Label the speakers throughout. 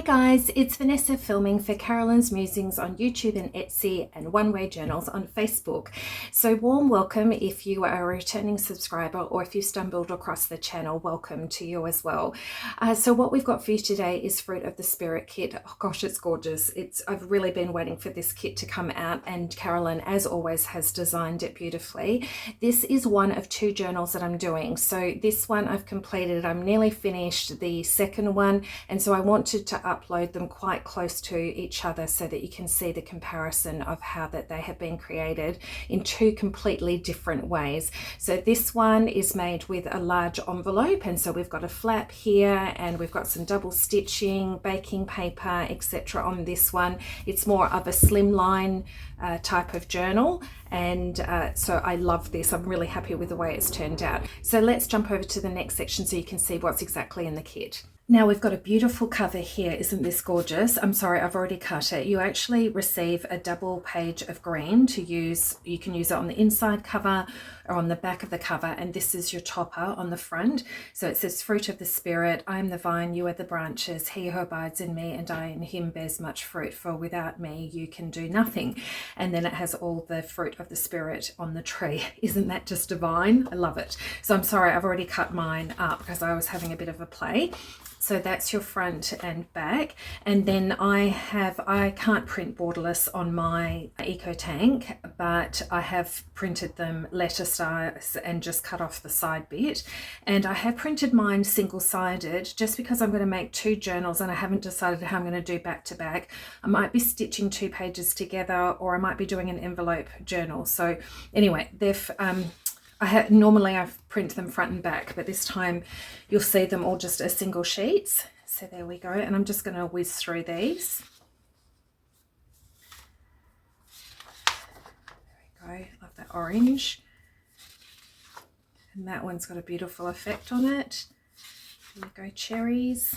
Speaker 1: guys, it's Vanessa filming for Carolyn's Musings on YouTube and Etsy and One Way Journals on Facebook. So warm welcome if you are a returning subscriber, or if you stumbled across the channel, welcome to you as well. So what we've got for you today is Fruit of the Spirit kit. Oh gosh, it's gorgeous. I've really been waiting for this kit to come out, and Carolyn, as always, has designed it beautifully. This is one of two journals that I'm doing. So this one I've completed. I'm nearly finished the second one, and so I wanted to upload them quite close to each other so that you can see the comparison of how that they have been created in two completely different ways. So this one is made with a large envelope, and so we've got a flap here and we've got some double stitching, baking paper, etc. on this one. It's more of a slimline type of journal, and so I love this. I'm really happy with the way it's turned out. So let's jump over to the next section so you can see what's exactly in the kit. Now we've got a beautiful cover here. Isn't this gorgeous? I'm sorry, I've already cut it. You actually receive a double page of green to use. You can use it on the inside cover or on the back of the cover, and this is your topper on the front. So it says, Fruit of the Spirit, I am the vine, you are the branches. He who abides in me and I in him bears much fruit, for without me you can do nothing. And then it has all the fruit of the Spirit on the tree. Isn't that just divine? I love it. So I'm sorry, I've already cut mine up because I was having a bit of a play. So that's your front and back. And then I can't print borderless on my Eco Tank, but I have printed them letter size and just cut off the side bit. And I have printed mine single-sided just because I'm going to make two journals and I haven't decided how I'm going to do back to back. I might be stitching two pages together, or I might be doing an envelope journal. So anyway, normally I print them front and back, but this time you'll see them all just as single sheets. So there we go, and I'm just going to whiz through these. There we go, love that orange. And that one's got a beautiful effect on it. There we go, cherries.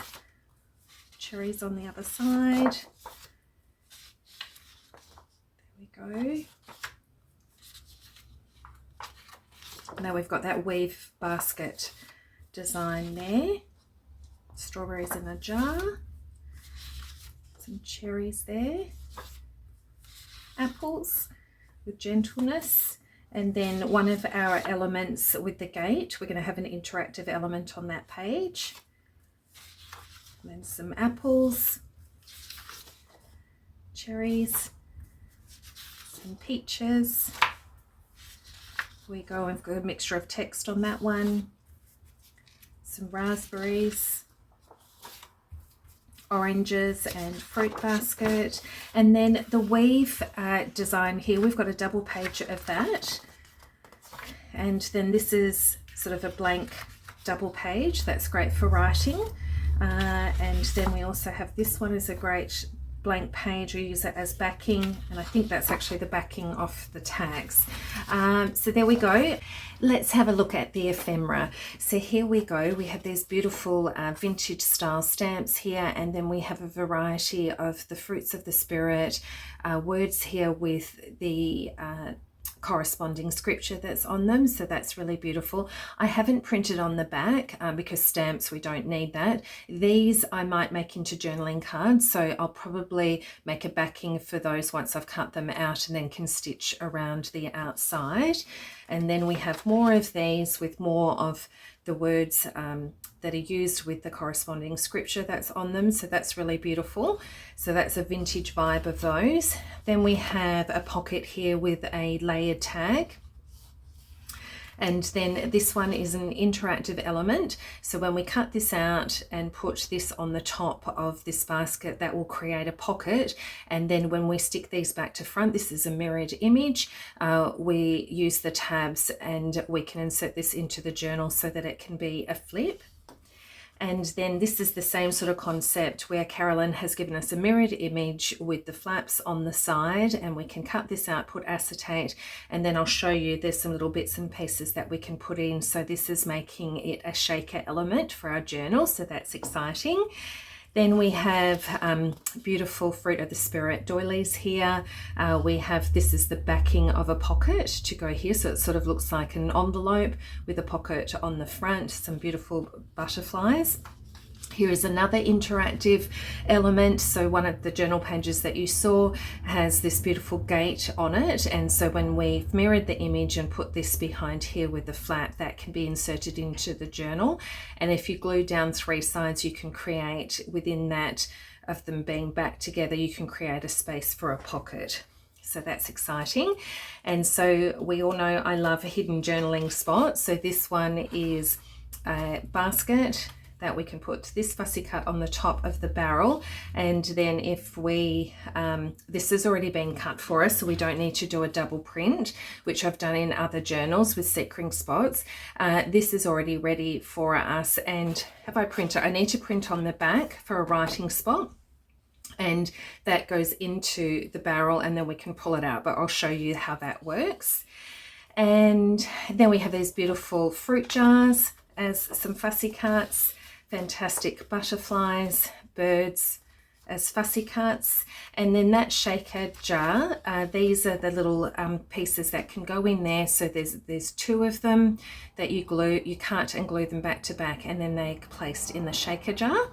Speaker 1: Cherries on the other side. There we go. Now we've got that weave basket design there. Strawberries in a jar. Some cherries there. Apples with gentleness. And then one of our elements with the gate, we're going to have an interactive element on that page. And then some apples, cherries, some peaches. We go, we've got a mixture of text on that one, some raspberries, oranges, and fruit basket. And then the weave design here, we've got a double page of that, and then this is sort of a blank double page that's great for writing. And then we also have this one as a great blank page. We use it as backing, and I think that's actually the backing of the tags. So there we go. Let's have a look at the ephemera. So here we go. We have these beautiful vintage style stamps here, and then we have a variety of the fruits of the Spirit words here with the corresponding scripture that's on them, so that's really beautiful. I haven't printed on the back because stamps, we don't need that. These I might make into journaling cards, so I'll probably make a backing for those once I've cut them out, and then can stitch around the outside. And then we have more of these with more of the words that are used with the corresponding scripture that's on them, so that's really beautiful. So that's a vintage vibe of those. Then we have a pocket here with a layered tag. And then this one is an interactive element. So when we cut this out and put this on the top of this basket, that will create a pocket. And then when we stick these back to front, this is a mirrored image. We use the tabs and we can insert this into the journal so that it can be a flip. And then this is the same sort of concept where Carolyn has given us a mirrored image with the flaps on the side, and we can cut this out, put acetate, and then I'll show you there's some little bits and pieces that we can put in. So this is making it a shaker element for our journal, so that's exciting. Then we have beautiful Fruit of the Spirit doilies here. We have, this is the backing of a pocket to go here. So it sort of looks like an envelope with a pocket on the front, some beautiful butterflies. Here is another interactive element. So one of the journal pages that you saw has this beautiful gate on it, and so when we've mirrored the image and put this behind here with the flap, that can be inserted into the journal. And if you glue down 3 sides, you can create, within that of them being back together, you can create a space for a pocket. So that's exciting. And so we all know I love a hidden journaling spot. So this one is a basket that we can put this fussy cut on the top of the barrel, and then if we this has already been cut for us, so we don't need to do a double print, which I've done in other journals with sequin spots. This is already ready for us, and have I printed? I need to print on the back for a writing spot, and that goes into the barrel, and then we can pull it out, but I'll show you how that works. And then we have these beautiful fruit jars as some fussy cuts, fantastic butterflies, birds as fussy cuts, and then that shaker jar, these are the little pieces that can go in there. So there's 2 of them that you cut and glue them back to back, and then they're placed in the shaker jar.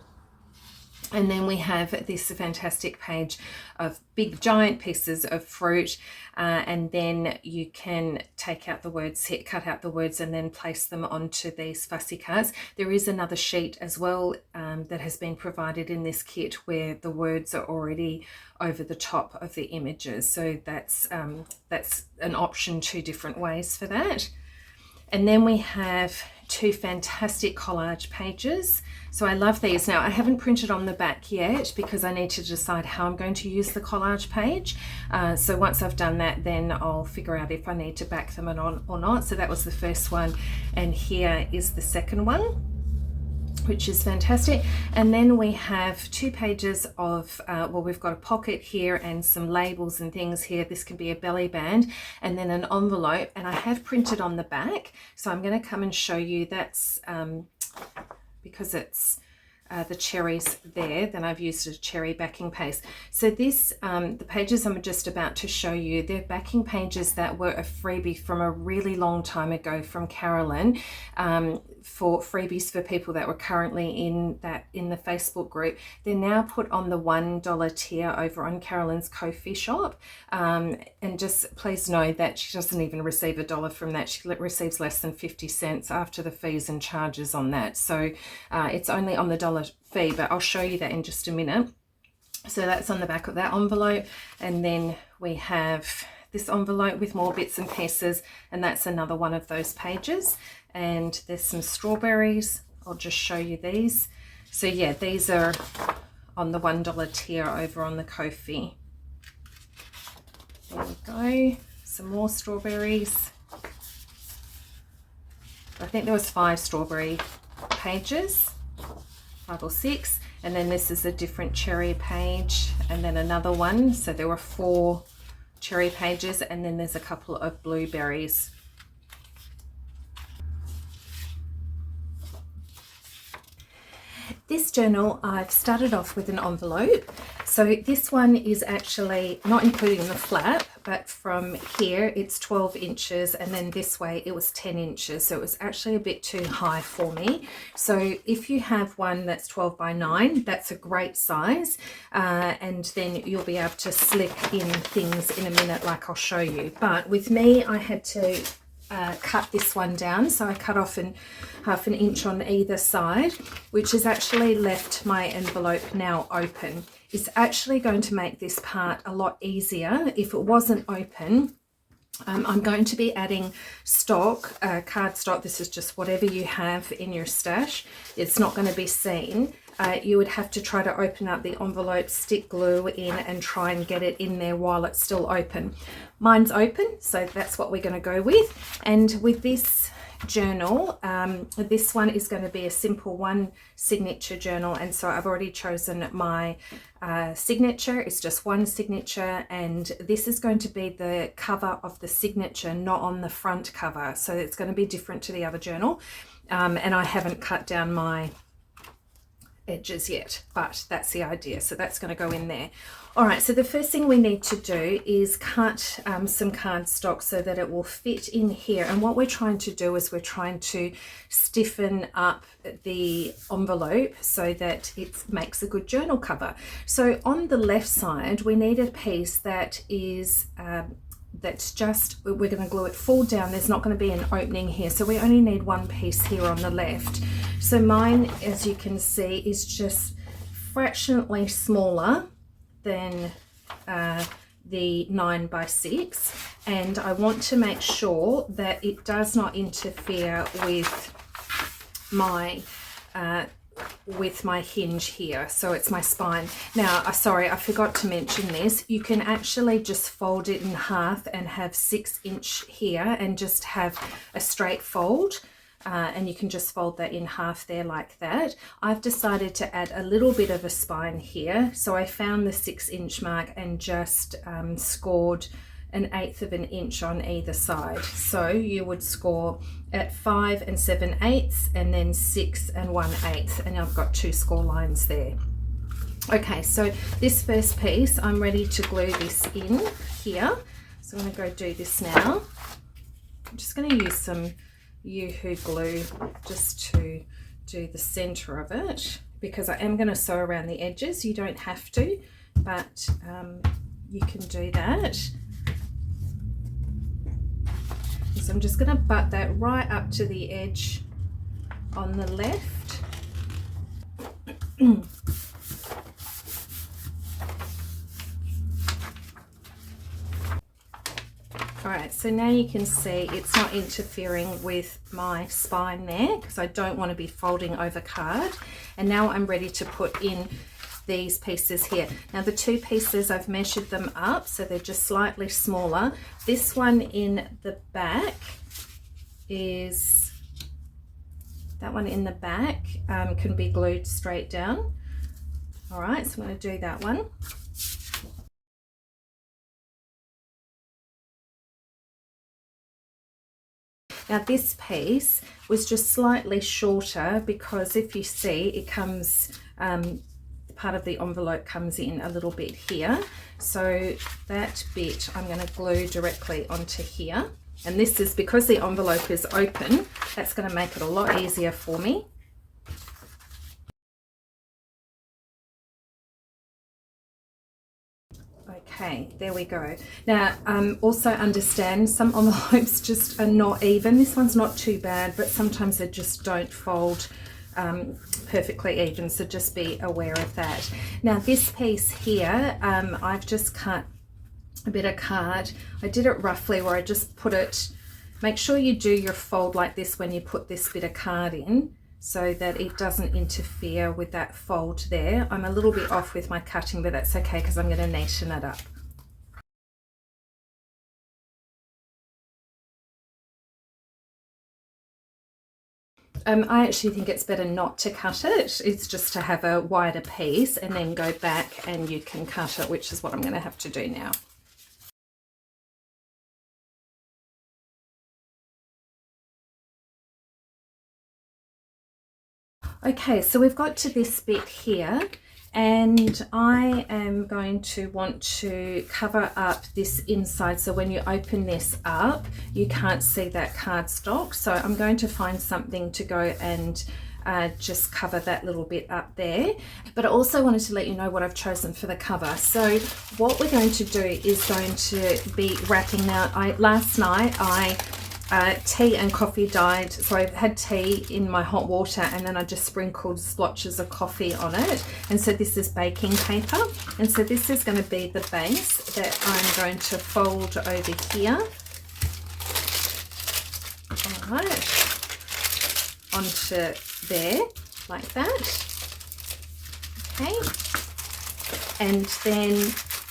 Speaker 1: And then we have this fantastic page of big giant pieces of fruit, and then you can take out the words, cut out the words, and then place them onto these fussy cuts. There is another sheet as well that has been provided in this kit where the words are already over the top of the images. So that's an option, 2 different ways for that. And then we have 2 fantastic collage pages. So I love these. Now I haven't printed on the back yet because I need to decide how I'm going to use the collage page. So once I've done that, then I'll figure out if I need to back them on or not. So that was the first one, and here is the second one, which is fantastic. And then we have 2 pages of, well, we've got a pocket here and some labels and things here. This can be a belly band, and then an envelope, and I have printed on the back. So I'm going to come and show you. That's because it's the cherries there, then I've used a cherry backing page. So this, the pages I'm just about to show you, they're backing pages that were a freebie from a really long time ago from Carolyn, for freebies for people that were currently in the Facebook group. They're now put on the $1 tier over on Carolyn's Ko-fi shop, and just please know that she doesn't even receive $1 from that. She receives less than 50 cents after the fees and charges on that. So it's only on the $1 fee, but I'll show you that in just a minute. So that's on the back of that envelope, and then we have this envelope with more bits and pieces, and that's another one of those pages. And there's some strawberries. I'll just show you these. So yeah, these are on the $1 tier over on the Ko-fi. There we go. Some more strawberries. I think there was 5 strawberry pages, 5 or 6, and then this is a different cherry page, and then another one. So there were 4 cherry pages, and then there's a couple of blueberries. This journal, I've started off with an envelope. So this one is actually not including the flap, but from here it's 12 inches, and then this way it was 10 inches. So it was actually a bit too high for me. So if you have one that's 12 by 9, that's a great size. And then you'll be able to slip in things in a minute like I'll show you. But with me, I had to cut this one down, so I cut off half an inch on either side, which has actually left my envelope now open. It's actually going to make this part a lot easier. If it wasn't open, I'm going to be adding stock, cardstock. This is just whatever you have in your stash. It's not going to be seen. You would have to try to open up the envelope, stick glue in, and try and get it in there while it's still open. Mine's open, so that's what we're going to go with. And with this journal, this one is going to be a simple 1 signature journal, and so I've already chosen my signature. It's just 1 signature, and this is going to be the cover of the signature, not on the front cover. So it's going to be different to the other journal, and I haven't cut down my edges yet, but that's the idea. So that's going to go in there. All right, so the first thing we need to do is cut some cardstock so that it will fit in here. And what we're trying to do is we're trying to stiffen up the envelope so that it makes a good journal cover. So on the left side, we need a piece that is that's just, we're going to glue it full down. There's not going to be an opening here, so we only need one piece here on the left. So mine, as you can see, is just fractionally smaller than the 9x6, and I want to make sure that it does not interfere with my hinge here. So it's my spine. Now, sorry, I forgot to mention this. You can actually just fold it in half and have 6" here and just have a straight fold. And you can just fold that in half there like that. I've decided to add a little bit of a spine here. So I found the 6" mark and just scored 1/8 of an inch on either side. So you would score at 5 7/8 and then 6 1/8, and I've got 2 score lines there. Okay, so this first piece, I'm ready to glue this in here. So I'm going to go do this now. I'm just going to use some Yoo-hoo glue just to do the center of it, because I am going to sew around the edges. You don't have to, but you can do that. So I'm just going to butt that right up to the edge on the left. Alright, so now you can see it's not interfering with my spine there, because I don't want to be folding over card. And now I'm ready to put in these pieces here. Now the 2 pieces, I've measured them up, so they're just slightly smaller. This one in the back is, that one in the back can be glued straight down. Alright, so I'm going to do that one. Now this piece was just slightly shorter because if you see, it comes, part of the envelope comes in a little bit here. So that bit I'm going to glue directly onto here. And this is because the envelope is open, that's going to make it a lot easier for me. Okay, there we go. Now, also understand some envelopes just are not even. This one's not too bad, but sometimes they just don't fold perfectly even, so just be aware of that. Now, this piece here, I've just cut a bit of card. I did it roughly where I just put it, make sure you do your fold like this when you put this bit of card in, so that it doesn't interfere with that fold there. I'm a little bit off with my cutting, but that's okay because I'm going to neaten it up. I actually think it's better not to cut it. It's just to have a wider piece and then go back and you can cut it, which is what I'm going to have to do now. Okay, so we've got to this bit here, and I am going to want to cover up this inside, so when you open this up you can't see that cardstock. So I'm going to find something to go and just cover that little bit up there. But I also wanted to let you know what I've chosen for the cover. So what we're going to do is going to be wrapping. Now, last night I tea and coffee dyed, so I had tea in my hot water and then I just sprinkled splotches of coffee on it, and so this is baking paper, and so this is going to be the base that I'm going to fold over here. All right, onto there like that. Okay, and then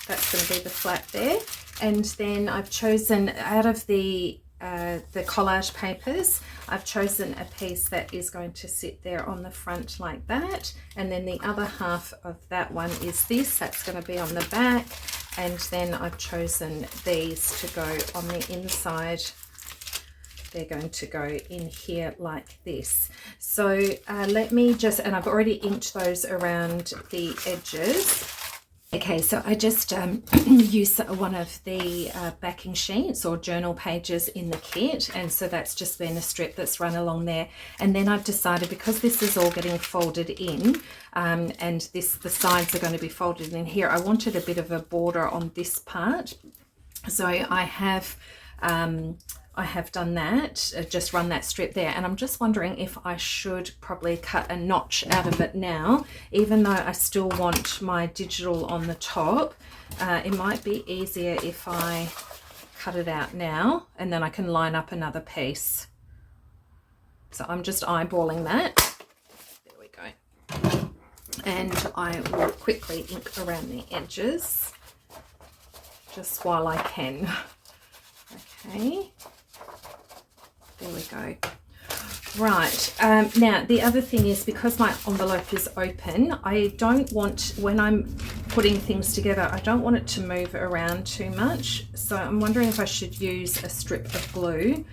Speaker 1: that's going to be the flap there, and then I've chosen out of the collage papers, I've chosen a piece that is going to sit there on the front like that, and then the other half of that one is this, that's going to be on the back, and then I've chosen these to go on the inside they're going to go in here like this. So let me just, and I've already inked those around the edges. Okay, so I just used one of the backing sheets or journal pages in the kit, and so that's just been a strip that's run along there. And then I've decided, because this is all getting folded in, and the sides are going to be folded in here, I wanted a bit of a border on this part. So I have done that, just run that strip there, and I'm just wondering if I should probably cut a notch out of it now, even though I still want my digital on the top. It might be easier if I cut it out now, and then I can line up another piece. So I'm just eyeballing that. There we go. And I will quickly ink around the edges just while I can. Okay, there we go. Right, now the other thing is, because my envelope is open, I don't want, when I'm putting things together, I don't want it to move around too much. So I'm wondering if I should use a strip of glue,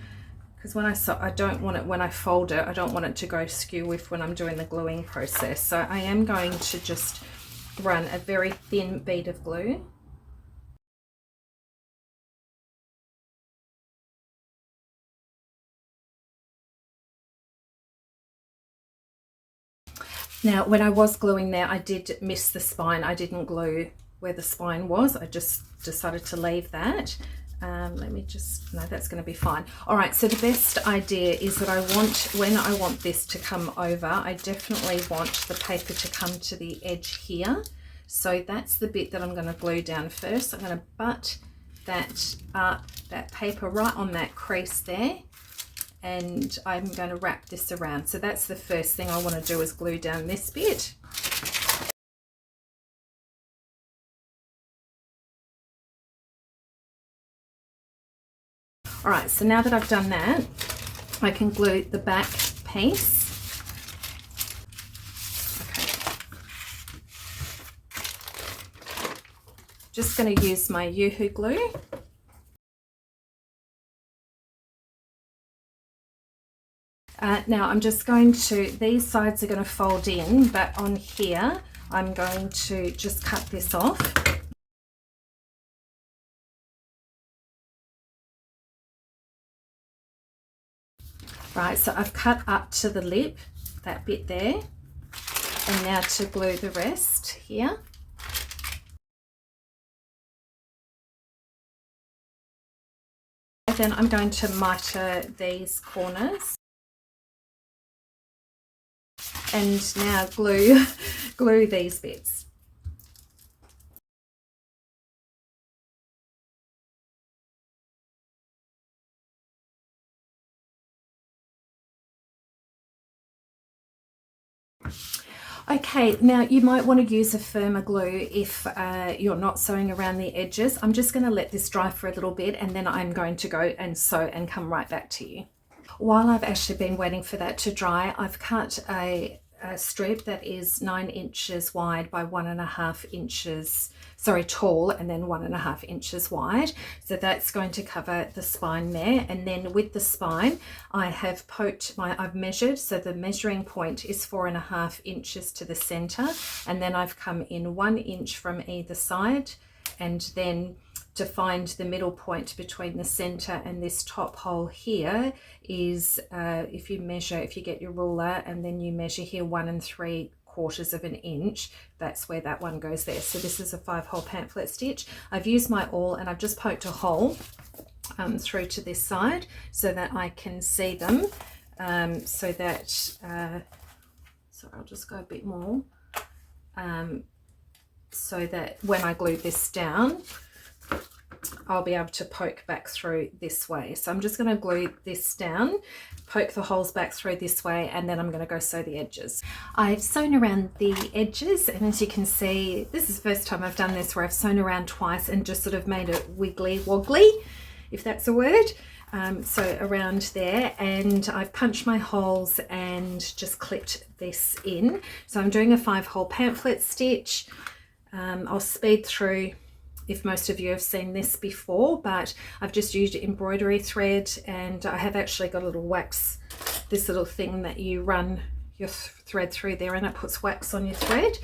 Speaker 1: because I don't want it, when I fold it, I don't want it to go skew with when I'm doing the gluing process. So I am going to just run a very thin bead of glue. Now, when I was gluing there, I did miss the spine. I didn't glue where the spine was. I just decided to leave that. Let me just, no, that's going to be fine. All right, so the best idea is that when I want this to come over, I definitely want the paper to come to the edge here. So that's the bit that I'm going to glue down first. I'm going to butt that paper right on that crease there, and I'm going to wrap this around. So that's the first thing I want to do, is glue down this bit. All right, so now that I've done that, I can glue the back piece. Okay. Just going to use my Yoo-hoo glue. Now I'm just going to, these sides are going to fold in, but on here I'm going to just cut this off. Right, so I've cut up to the lip, that bit there, and now to glue the rest here. And then I'm going to miter these corners. And now glue these bits. Okay, now you might want to use a firmer glue if you're not sewing around the edges. I'm just going to let this dry for a little bit, and then I'm going to go and sew and come right back to you. While I've actually been waiting for that to dry, I've cut a strip that is 9 inches wide by 1.5 inches, sorry, tall, and then 1.5 inches wide. So that's going to cover the spine there. And then with the spine, I have I've measured, so the measuring point is 4.5 inches to the center, and then I've come in 1 inch from either side, and then to find the middle point between the center and this top hole here is, if you get your ruler and then you measure here 1 3/4 of an inch, that's where that one goes there. So this is a 5-hole pamphlet stitch. I've used my awl and I've just poked a hole through to this side so that I can see them, so that, so I'll just go a bit more, so that when I glue this down, I'll be able to poke back through this way. So I'm just going to glue this down, poke the holes back through this way, and then I'm going to go sew the edges. I've sewn around the edges, and as you can see, this is the first time I've done this where I've sewn around twice and just sort of made it wiggly woggly, if that's a word. So around there, and I've punched my holes and just clipped this in. So I'm doing a 5-hole pamphlet stitch. I'll speed through if most of you have seen this before, but I've just used embroidery thread, and I have actually got a little wax, this little thing that you run your thread through there, and it puts wax on your thread.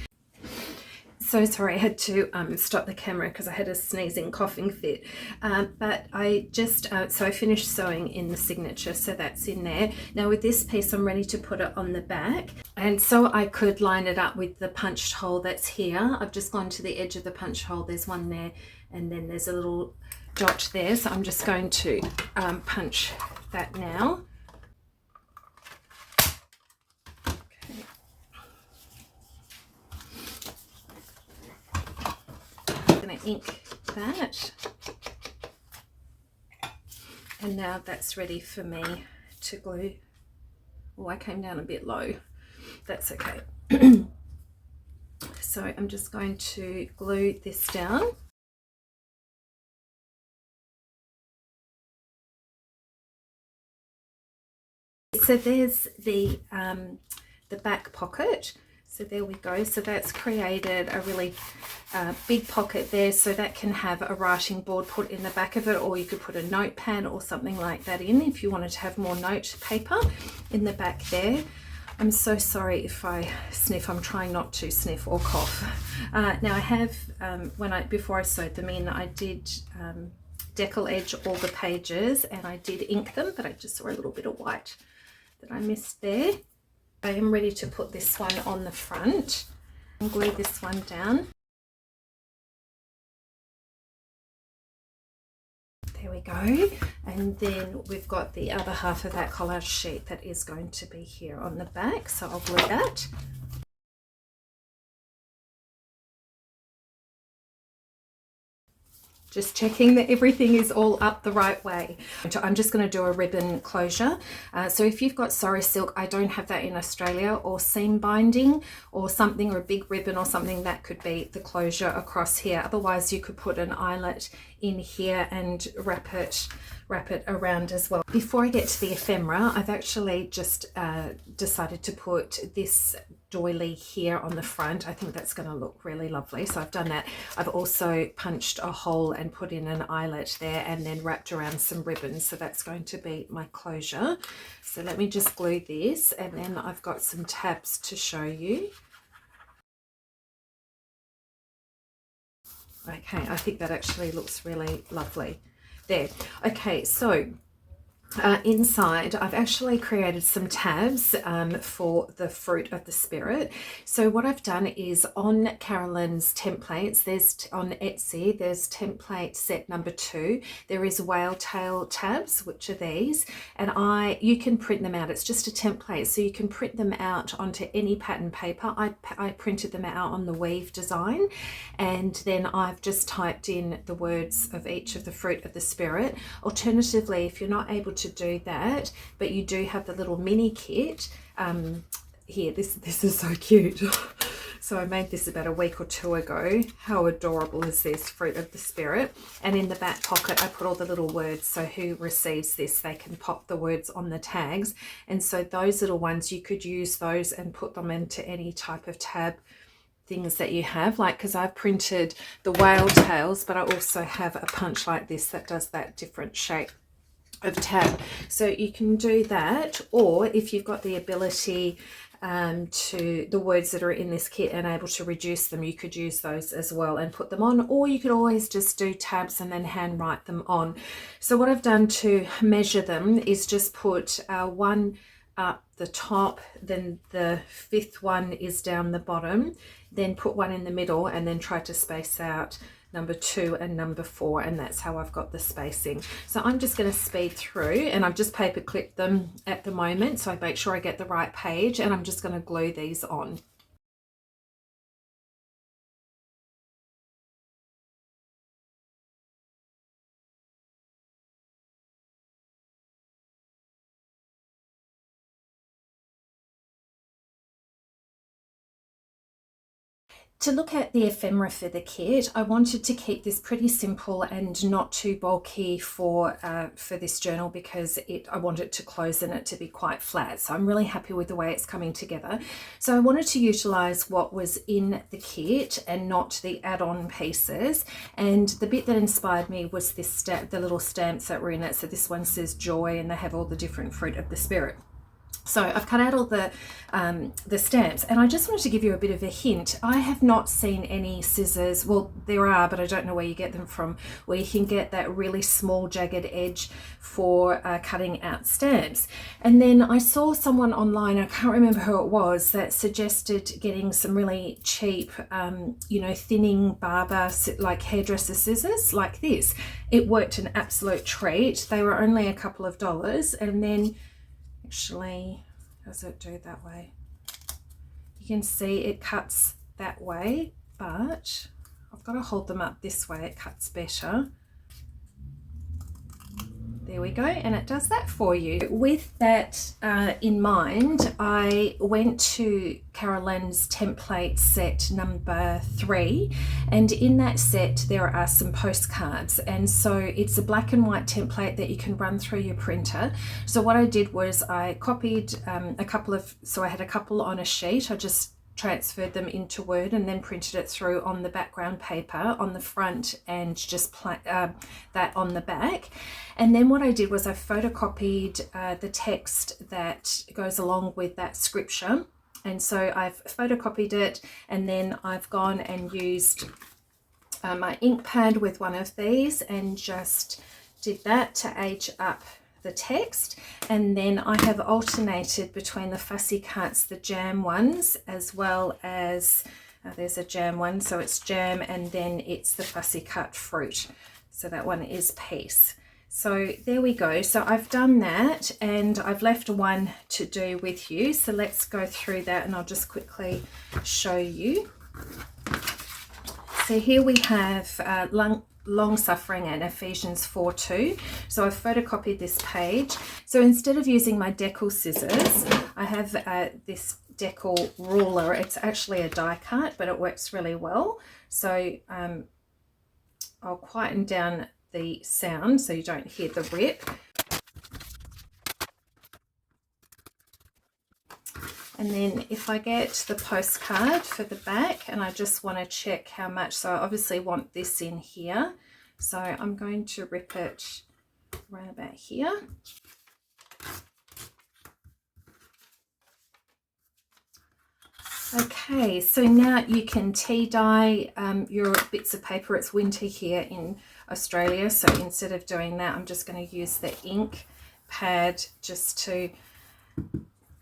Speaker 1: So sorry, I had to stop the camera because I had a sneezing coughing fit, but I just so I finished sewing in the signature, so that's in there. Now with this piece I'm ready to put it on the back, and so I could line it up with the punched hole that's here. I've just gone to the edge of the punched hole, there's one there, and then there's a little dot there, so I'm just going to punch that now. Going to ink that, and now that's ready for me to glue. Oh, I came down a bit low, that's okay. So I'm just going to glue this down. So there's the back pocket. So there we go. So that's created a really big pocket there, so that can have a writing board put in the back of it, or you could put a notepad or something like that in if you wanted to have more note paper in the back there. I'm so sorry if I sniff. I'm trying not to sniff or cough. Now I have, before I sewed them in, I did decal edge all the pages, and I did ink them, but I just saw a little bit of white that I missed there. I am ready to put this one on the front and glue this one down. There we go. And then we've got the other half of that collage sheet that is going to be here on the back, so I'll glue that. Just checking that everything is all up the right way. I'm just going to do a ribbon closure. So if you've got sorry silk, I don't have that in Australia, or seam binding or something, or a big ribbon or something, that could be the closure across here. Otherwise you could put an eyelet in here and wrap it around as well. Before I get to the ephemera, I've actually just decided to put this doily here on the front. I think that's going to look really lovely, so I've done that. I've also punched a hole and put in an eyelet there, and then wrapped around some ribbons, so that's going to be my closure. So let me just glue this, and then I've got some tabs to show you. Okay, I think that actually looks really lovely there. Okay, so inside I've actually created some tabs for the fruit of the spirit. So what I've done is, on Carolyn's templates, there's on Etsy, there's template set number 2, there is whale tail tabs, which are these, and you can print them out. It's just a template, so you can print them out onto any pattern paper. I printed them out on the weave design, and then I've just typed in the words of each of the fruit of the spirit. Alternatively, if you're not able to do that, but you do have the little mini kit here, this is so cute. So I made this about a week or 2 ago. How adorable is this, fruit of the spirit? And in the back pocket I put all the little words, so who receives this, they can pop the words on the tags. And so those little ones, you could use those and put them into any type of tab things that you have, like, because I've printed the whale tails, but I also have a punch like this that does that different shape of tab. So you can do that, or if you've got the ability to the words that are in this kit and able to reduce them, you could use those as well and put them on, or you could always just do tabs and then hand write them on. So what I've done to measure them is just put one up the top, then the 5th one is down the bottom, then put one in the middle, and then try to space out number 2 and number 4, and that's how I've got the spacing. So I'm just going to speed through, and I've just paper clipped them at the moment, so I make sure I get the right page, and I'm just going to glue these on. To look at the ephemera for the kit, I wanted to keep this pretty simple and not too bulky for this journal, because I want it to close and it to be quite flat. So I'm really happy with the way it's coming together. So I wanted to utilize what was in the kit and not the add-on pieces. And the bit that inspired me was this stamp, the little stamps that were in it. So this one says joy, and they have all the different fruit of the spirit. So I've cut out all the stamps, and I just wanted to give you a bit of a hint. I have not seen any scissors, well there are, but I don't know where you get them from, where you can get that really small jagged edge for cutting out stamps. And then I saw someone online, I can't remember who it was, that suggested getting some really cheap, you know, thinning barber, like hairdresser scissors like this. It worked an absolute treat. They were only a couple of dollars. And then actually, does it do that way? You can see it cuts that way, but I've got to hold them up this way, it cuts better. There we go, and it does that for you. With that in mind, I went to Carolyn's template set number 3, and in that set there are some postcards, and so it's a black and white template that you can run through your printer. So what I did was I copied a couple of, so I had a couple on a sheet, I just transferred them into Word and then printed it through on the background paper on the front and just that on the back. And then what I did was I photocopied the text that goes along with that scripture. And so I've photocopied it, and then I've gone and used my ink pad with one of these and just did that to age up the text. And then I have alternated between the fussy cuts, the jam ones, as well as there's a jam one, so it's jam, and then it's the fussy cut fruit, so that one is peace. So there we go. So I've done that, and I've left one to do with you, so let's go through that and I'll just quickly show you. So here we have long suffering and Ephesians 4:2. So I've photocopied this page. So instead of using my decal scissors, I have this decal ruler. It's actually a die cut, but it works really well. So I'll quieten down the sound so you don't hear the rip. And then if I get the postcard for the back, and I just want to check how much, so I obviously want this in here. So I'm going to rip it right about here. Okay, so now you can tea dye your bits of paper. It's winter here in Australia, so instead of doing that, I'm just going to use the ink pad just to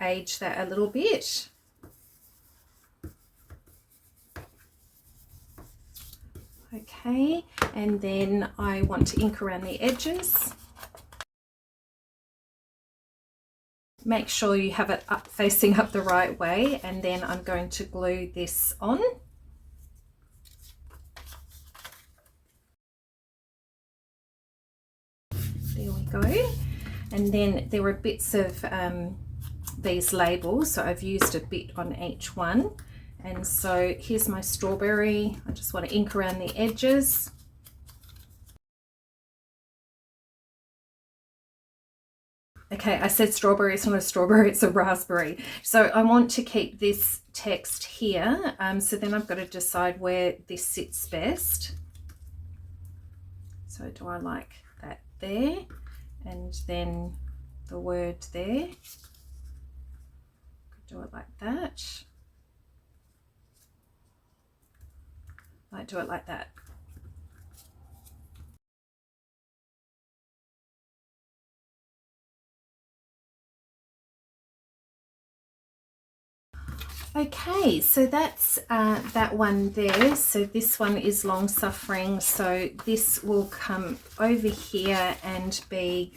Speaker 1: age that a little bit. Okay, and then I want to ink around the edges. Make sure you have it up, facing up the right way, and then I'm going to glue this on. There we go. And then there were bits of these labels, so I've used a bit on each one. And so here's my strawberry. I just want to ink around the edges. Okay, I said strawberry, it's not a strawberry, it's a raspberry. So I want to keep this text here, so then I've got to decide where this sits best. So do I like that there, and then the word there? Could do it like that. Might do it like that. Okay, so that's that one there. So this one is long suffering, so this will come over here and be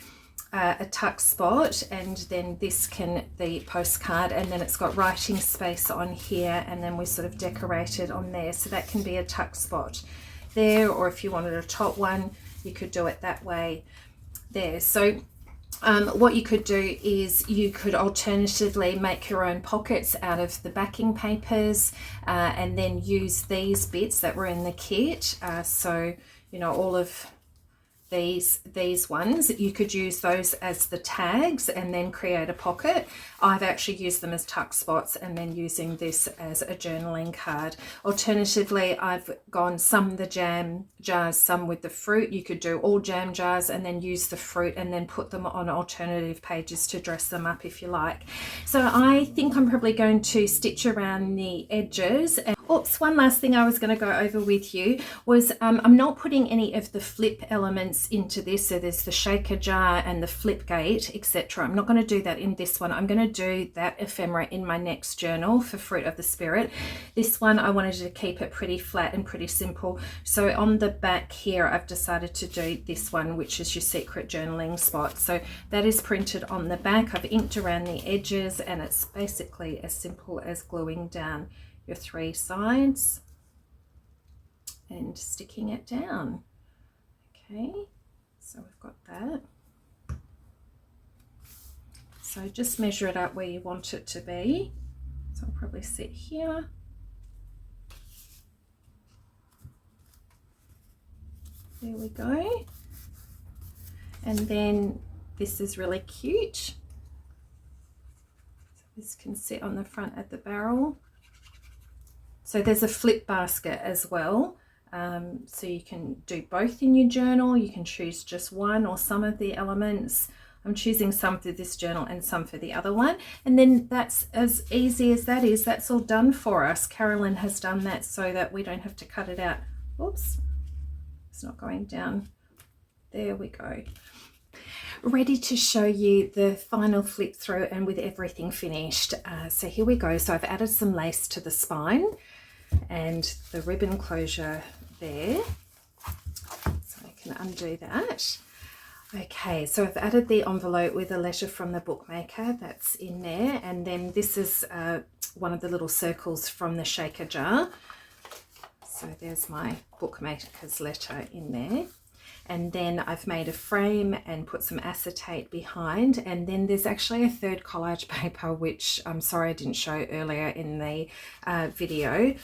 Speaker 1: a tuck spot, and then this can the postcard, and then it's got writing space on here, and then we sort of decorate it on there, so that can be a tuck spot there, or if you wanted a top one you could do it that way there. So What you could do is you could alternatively make your own pockets out of the backing papers, and then use these bits that were in the kit. So, you know, all of these ones, you could use those as the tags and then create a pocket. I've actually used them as tuck spots and then using this as a journaling card. Alternatively, I've gone some the jam jars, some with the fruit. You could do all jam jars and then use the fruit and then put them on alternative pages to dress them up if you like. So I think I'm probably going to stitch around the edges. And oops, one last thing I was going to go over with you was I'm not putting any of the flip elements into this. So there's the shaker jar and the flip gate, etc. I'm not going to do that in this one. I'm going to do that ephemera in my next journal for Fruit of the Spirit. This one I wanted to keep it pretty flat and pretty simple. So on the back here I've decided to do this one, which is your secret journaling spot. So that is printed on the back. I've inked around the edges and it's basically as simple as gluing down your 3 sides and sticking it down. Okay, so we've got that. So just measure it up where you want it to be. So I'll probably sit here. There we go. And then this is really cute. So this can sit on the front at the barrel. So there's a flip basket as well. So you can do both in your journal. You can choose just one or some of the elements. I'm choosing some for this journal and some for the other one. And then that's as easy as that is. That's all done for us. Carolyn has done that so that we don't have to cut it out. Oops, it's not going down. There we go. Ready to show you the final flip through and with everything finished. So here we go. So I've added some lace to the spine and the ribbon closure there. So I can undo that. Okay, so I've added the envelope with a letter from the bookmaker, that's in there. And then this is one of the little circles from the shaker jar. So there's my bookmaker's letter in there. And then I've made a frame and put some acetate behind, and then there's actually a third collage paper which I'm sorry I didn't show earlier in the video.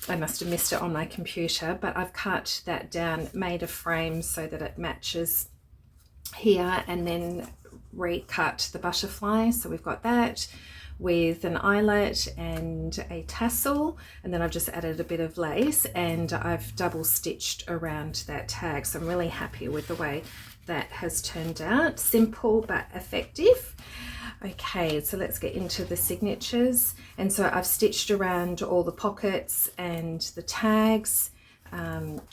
Speaker 1: I must have missed it on my computer, but I've cut that down, made a frame so that it matches here, and then recut the butterfly. So we've got that with an eyelet and a tassel, and then I've just added a bit of lace and I've double stitched around that tag. So I'm really happy with the way that has turned out. Simple but effective. Okay, so let's get into the signatures. And so I've stitched around all the pockets and the tags.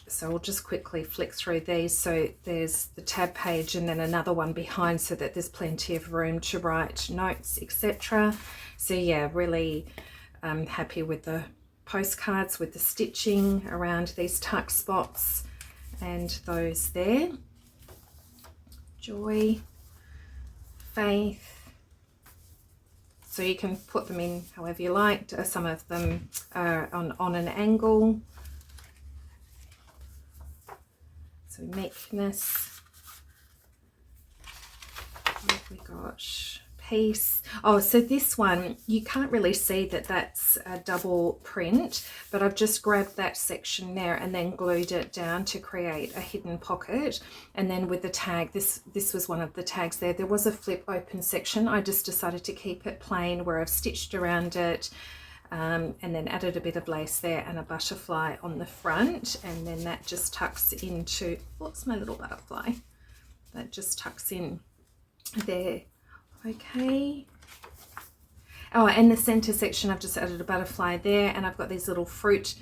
Speaker 1: So we'll just quickly flick through these. So there's the tab page and then another one behind so that there's plenty of room to write notes, etc. So yeah, really happy with the postcards, with the stitching around these tuck spots and those there. Joy, faith. So you can put them in however you like. Some of them are on an angle. So meekness, what have we got? Peace. Oh, so this one, you can't really see that that's a double print, but I've just grabbed that section there and then glued it down to create a hidden pocket. And then with the tag, this was one of the tags there. There was a flip open section. I just decided to keep it plain where I've stitched around it. And then added a bit of lace there and a butterfly on the front, and then that just tucks into, what's my little butterfly? That just tucks in there. Okay. Oh, and the center section, I've just added a butterfly there, and I've got these little fruit,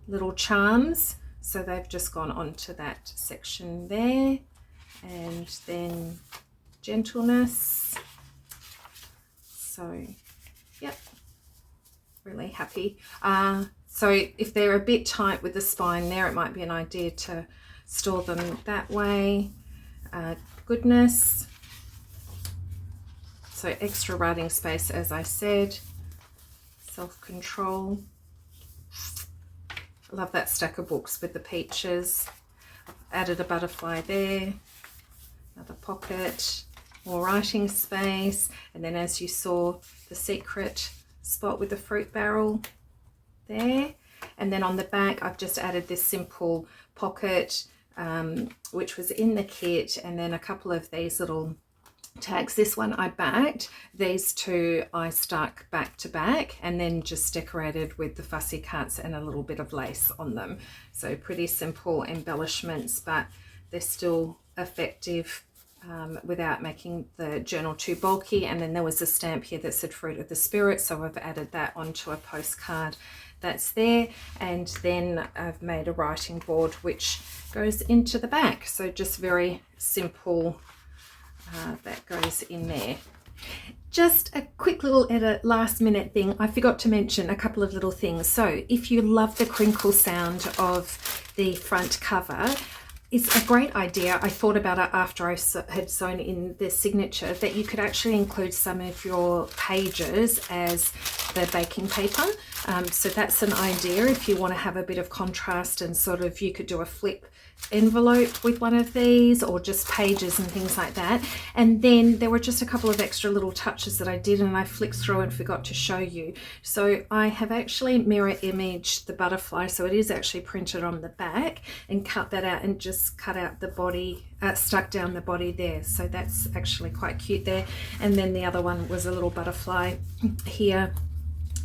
Speaker 1: little charms. So they've just gone onto that section there. And then gentleness. So, yep. Really happy. So if they're a bit tight with the spine there, it might be an idea to store them that way. Goodness. So extra writing space, as I said. Self-control. I love that stack of books with the peaches. Added a butterfly there. Another pocket. more writing space. And then as you saw, the secret spot with the fruit barrel there. And then on the back, I've just added this simple pocket, which was in the kit, and then a couple of these little tags. This one I backed, these two I stuck back to back, and then just decorated with the fussy cuts and a little bit of lace on them. So pretty simple embellishments, but they're still effective without making the journal too bulky. And then there was a stamp here that said Fruit of the Spirit, so I've added that onto a postcard that's there. And then I've made a writing board which goes into the back, so just very simple. That goes in there. Just a quick little edit, last minute thing. I forgot to mention a couple of little things. So if you love the crinkle sound of the front cover, it's a great idea. I thought about it after I had sewn in the signature, that you could actually include some of your pages as the baking paper. So that's an idea if you want to have a bit of contrast, and sort of you could do a flip envelope with one of these, or just pages and things like that. And then there were just a couple of extra little touches that I did, and I flicked through and forgot to show you. So I have actually mirror imaged the butterfly, so it is actually printed on the back, and cut that out and just cut out the body, stuck down the body there. So that's actually quite cute there. And then the other one was a little butterfly here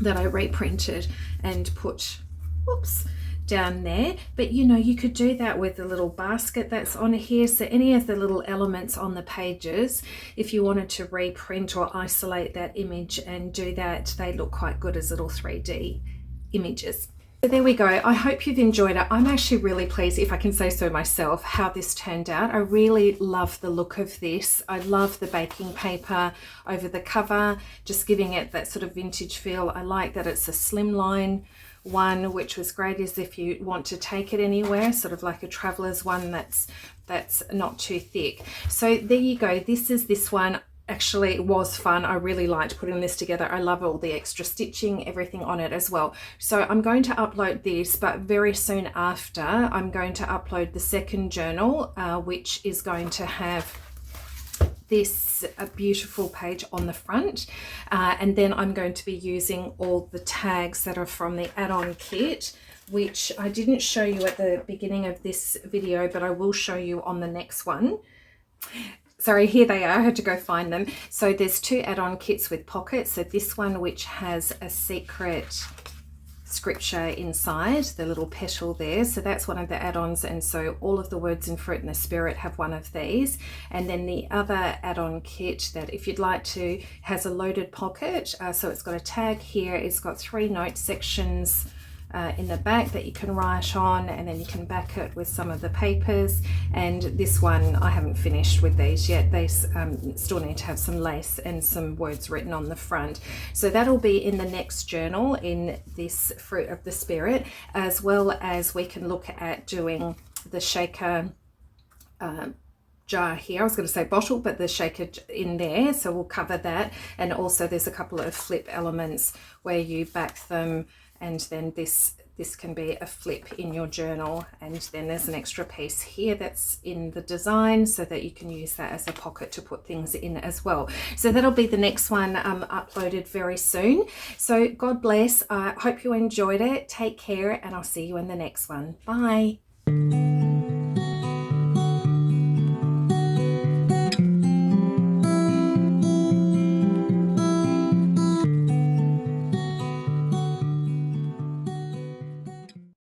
Speaker 1: that I reprinted and put, whoops, down there. But you know, you could do that with the little basket that's on here. So any of the little elements on the pages, if you wanted to reprint or isolate that image and do that, they look quite good as little 3D images. So there we go. I hope you've enjoyed it. I'm actually really pleased, if I can say so myself, how this turned out. I really love the look of this. I love the baking paper over the cover, just giving it that sort of vintage feel. I like that it's a slimline one, which was great is if you want to take it anywhere, sort of like a traveler's one that's not too thick. So there you go. This is this one. Actually, it was fun. I really liked putting this together. I love all the extra stitching, everything on it as well. So I'm going to upload this, but very soon after I'm going to upload the second journal, which is going to have this beautiful page on the front, and then I'm going to be using all the tags that are from the add-on kit, which I didn't show you at the beginning of this video, but I will show you on the next one. Sorry, here they are. I had to go find them. So there's two add-on kits with pockets. So this one, which has a secret scripture inside, the little petal there, so that's one of the add-ons, and so all of the words in Fruit and the Spirit have one of these. And then the other add-on kit, that if you'd like to, has a loaded pocket, so it's got a tag here, it's got 3 note sections in the back that you can write on, and then you can back it with some of the papers. And this one, I haven't finished with these yet. They still need to have some lace and some words written on the front. So that'll be in the next journal, in this Fruit of the Spirit, as well as we can look at doing the shaker jar here. I was going to say bottle, but the shaker in there, so we'll cover that. And also there's a couple of flip elements where you back them, and then this can be a flip in your journal. And then there's an extra piece here that's in the design, so that you can use that as a pocket to put things in as well. So that'll be the next one uploaded very soon. So God bless. I hope you enjoyed it. Take care, and I'll see you in the next one. Bye.